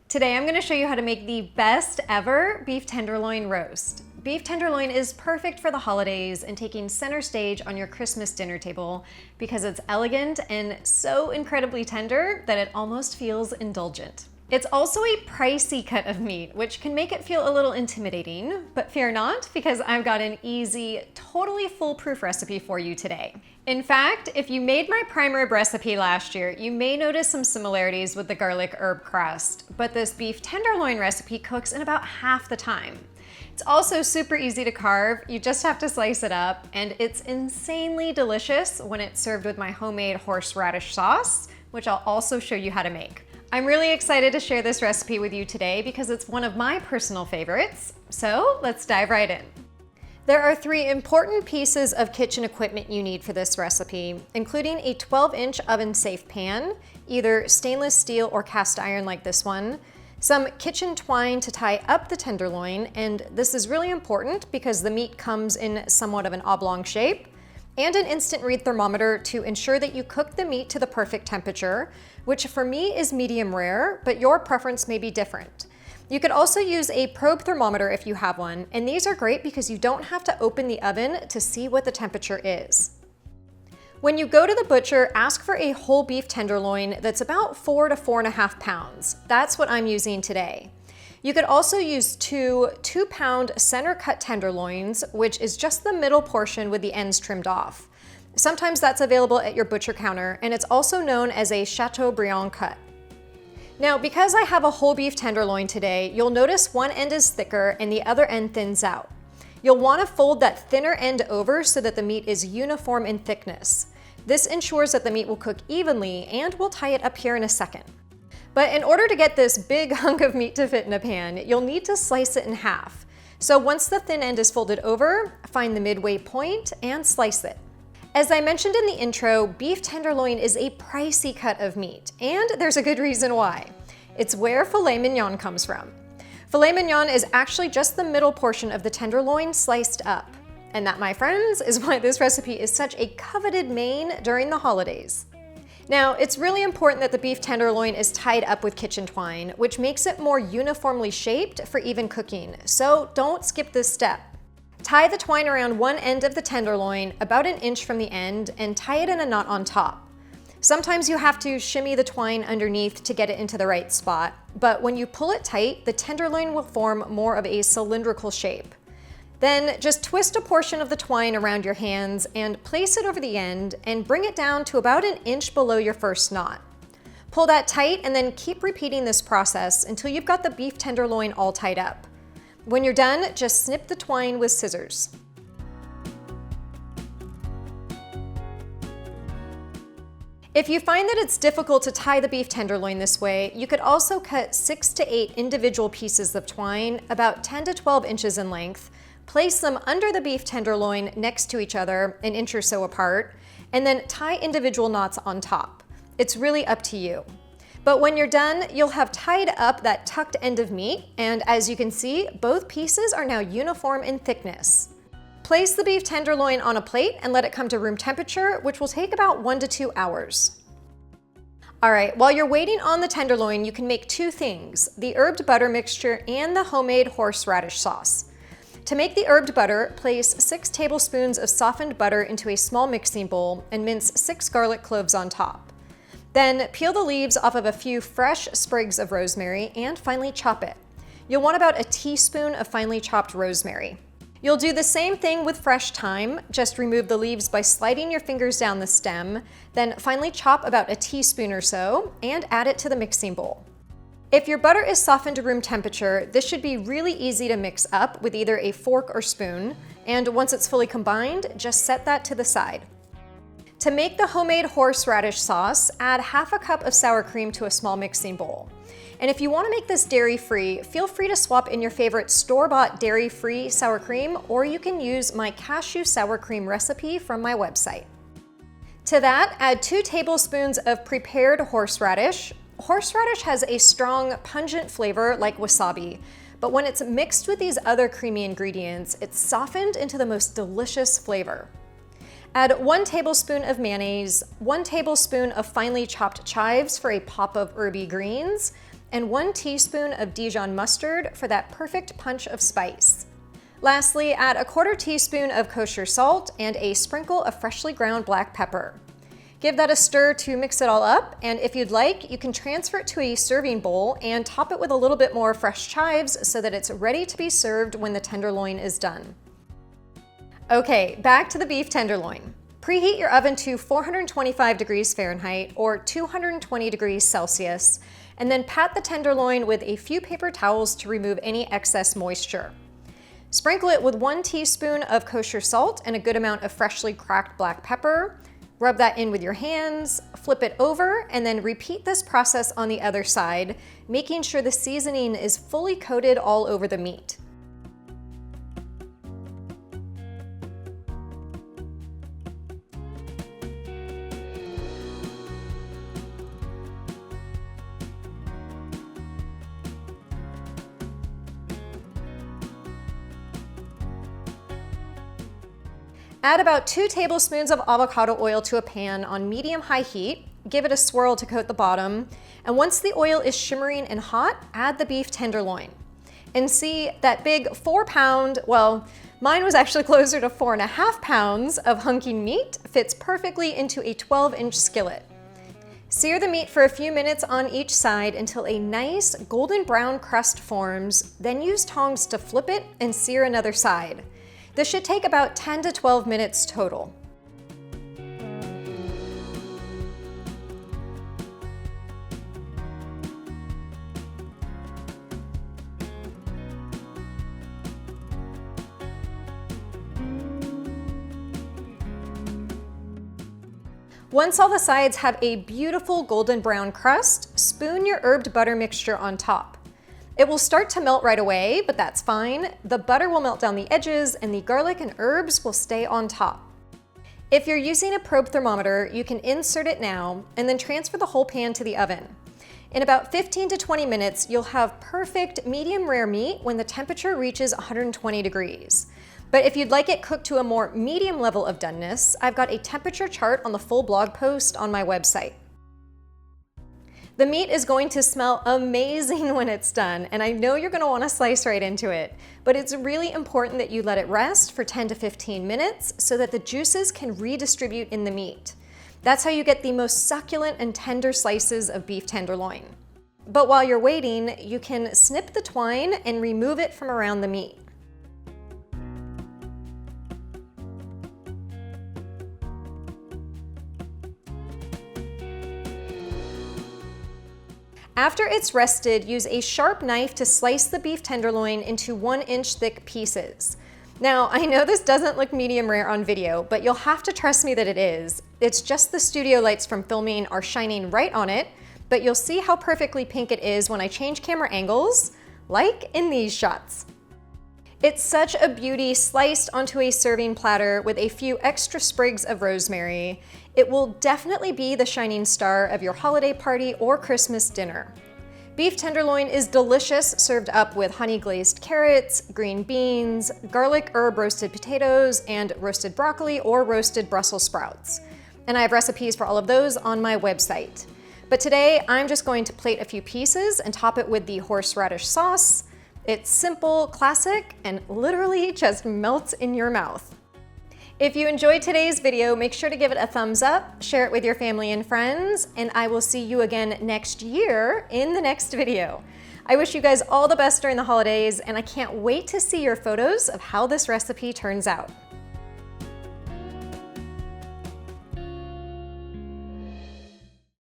Today I'm going to show you how to make the best ever beef tenderloin roast. Beef tenderloin is perfect for the holidays and taking center stage on your Christmas dinner table because it's elegant and so incredibly tender that it almost feels indulgent. It's also a pricey cut of meat, which can make it feel a little intimidating, but fear not, because I've got an easy, totally foolproof recipe for you today. In fact, if you made my prime rib recipe last year, you may notice some similarities with the garlic herb crust, but this beef tenderloin recipe cooks in about half the time. It's also super easy to carve, you just have to slice it up, and it's insanely delicious when it's served with my homemade horseradish sauce, which I'll also show you how to make. I'm really excited to share this recipe with you today because it's one of my personal favorites, so let's dive right in. There are 3 important pieces of kitchen equipment you need for this recipe, including a 12-inch oven-safe pan, either stainless steel or cast iron like this one, some kitchen twine to tie up the tenderloin, and this is really important because the meat comes in somewhat of an oblong shape, and an instant read thermometer to ensure that you cook the meat to the perfect temperature, which for me is medium rare, but your preference may be different. You could also use a probe thermometer if you have one, and these are great because you don't have to open the oven to see what the temperature is. When you go to the butcher, ask for a whole beef tenderloin that's about 4 to 4.5 pounds. That's what I'm using today. You could also use 2 2-pound center cut tenderloins, which is just the middle portion with the ends trimmed off. Sometimes that's available at your butcher counter, and it's also known as a Chateaubriand cut. Now, because I have a whole beef tenderloin today, you'll notice one end is thicker and the other end thins out. You'll want to fold that thinner end over so that the meat is uniform in thickness. This ensures that the meat will cook evenly, and we'll tie it up here in a second. But in order to get this big hunk of meat to fit in a pan, you'll need to slice it in half. So once the thin end is folded over, find the midway point and slice it. As I mentioned in the intro, beef tenderloin is a pricey cut of meat, and there's a good reason why. It's where filet mignon comes from. Filet mignon is actually just the middle portion of the tenderloin sliced up. And that, my friends, is why this recipe is such a coveted main during the holidays. Now, it's really important that the beef tenderloin is tied up with kitchen twine, which makes it more uniformly shaped for even cooking, so don't skip this step. Tie the twine around one end of the tenderloin, about 1 inch from the end, and tie it in a knot on top. Sometimes you have to shimmy the twine underneath to get it into the right spot, but when you pull it tight, the tenderloin will form more of a cylindrical shape. Then just twist a portion of the twine around your hands and place it over the end and bring it down to about 1 inch below your first knot. Pull that tight and then keep repeating this process until you've got the beef tenderloin all tied up. When you're done, just snip the twine with scissors. If you find that it's difficult to tie the beef tenderloin this way, you could also cut 6 to 8 individual pieces of twine about 10 to 12 inches in length, place them under the beef tenderloin next to each other, 1 inch or so apart, and then tie individual knots on top. It's really up to you. But when you're done, you'll have tied up that tucked end of meat, and as you can see, both pieces are now uniform in thickness. Place the beef tenderloin on a plate and let it come to room temperature, which will take about 1 to 2 hours. All right, while you're waiting on the tenderloin, you can make 2 things, the herbed butter mixture and the homemade horseradish sauce. To make the herbed butter, place 6 tablespoons of softened butter into a small mixing bowl and mince 6 garlic cloves on top. Then peel the leaves off of a few fresh sprigs of rosemary and finely chop it. You'll want about 1 teaspoon of finely chopped rosemary. You'll do the same thing with fresh thyme, just remove the leaves by sliding your fingers down the stem, then finely chop about 1 teaspoon or so and add it to the mixing bowl. If your butter is softened to room temperature, this should be really easy to mix up with either a fork or spoon, and once it's fully combined, just set that to the side. To make the homemade horseradish sauce, add ½ a cup of sour cream to a small mixing bowl. And if you want to make this dairy-free, feel free to swap in your favorite store-bought dairy-free sour cream, or you can use my cashew sour cream recipe from my website. To that, add 2 tablespoons of prepared horseradish. Horseradish has a strong, pungent flavor like wasabi, but when it's mixed with these other creamy ingredients, it's softened into the most delicious flavor. Add 1 tablespoon of mayonnaise, 1 tablespoon of finely chopped chives for a pop of herby greens, and 1 teaspoon of Dijon mustard for that perfect punch of spice. Lastly, add a 1/4 teaspoon of kosher salt and a sprinkle of freshly ground black pepper. Give that a stir to mix it all up, and if you'd like, you can transfer it to a serving bowl and top it with a little bit more fresh chives so that it's ready to be served when the tenderloin is done. Okay, back to the beef tenderloin. Preheat your oven to 425 degrees Fahrenheit or 220 degrees Celsius, and then pat the tenderloin with a few paper towels to remove any excess moisture. Sprinkle it with 1 teaspoon of kosher salt and a good amount of freshly cracked black pepper. Rub that in with your hands, flip it over, and then repeat this process on the other side, making sure the seasoning is fully coated all over the meat. Add about 2 tablespoons of avocado oil to a pan on medium-high heat. Give it a swirl to coat the bottom. And once the oil is shimmering and hot, add the beef tenderloin. And see, that big 4-pound, well, mine was actually closer to 4.5 pounds of hunking meat fits perfectly into a 12-inch skillet. Sear the meat for a few minutes on each side until a nice golden brown crust forms, then use tongs to flip it and sear another side. This should take about 10 to 12 minutes total. Once all the sides have a beautiful golden brown crust, spoon your herbed butter mixture on top. It will start to melt right away, but that's fine. The butter will melt down the edges and the garlic and herbs will stay on top. If you're using a probe thermometer, you can insert it now and then transfer the whole pan to the oven. In about 15 to 20 minutes, you'll have perfect medium rare meat when the temperature reaches 120 degrees. But if you'd like it cooked to a more medium level of doneness, I've got a temperature chart on the full blog post on my website. The meat is going to smell amazing when it's done, and I know you're going to want to slice right into it, but it's really important that you let it rest for 10 to 15 minutes so that the juices can redistribute in the meat. That's how you get the most succulent and tender slices of beef tenderloin. But while you're waiting, you can snip the twine and remove it from around the meat. After it's rested, use a sharp knife to slice the beef tenderloin into 1-inch thick pieces. Now, I know this doesn't look medium rare on video, but you'll have to trust me that it is. It's just the studio lights from filming are shining right on it, but you'll see how perfectly pink it is when I change camera angles, like in these shots. It's such a beauty sliced onto a serving platter with a few extra sprigs of rosemary. It will definitely be the shining star of your holiday party or Christmas dinner. Beef tenderloin is delicious served up with honey glazed carrots, green beans, garlic herb roasted potatoes, and roasted broccoli or roasted Brussels sprouts. And I have recipes for all of those on my website. But today I'm just going to plate a few pieces and top it with the horseradish sauce. It's simple, classic, and literally just melts in your mouth. If you enjoyed today's video, make sure to give it a thumbs up, share it with your family and friends, and I will see you again next year in the next video. I wish you guys all the best during the holidays, and I can't wait to see your photos of how this recipe turns out.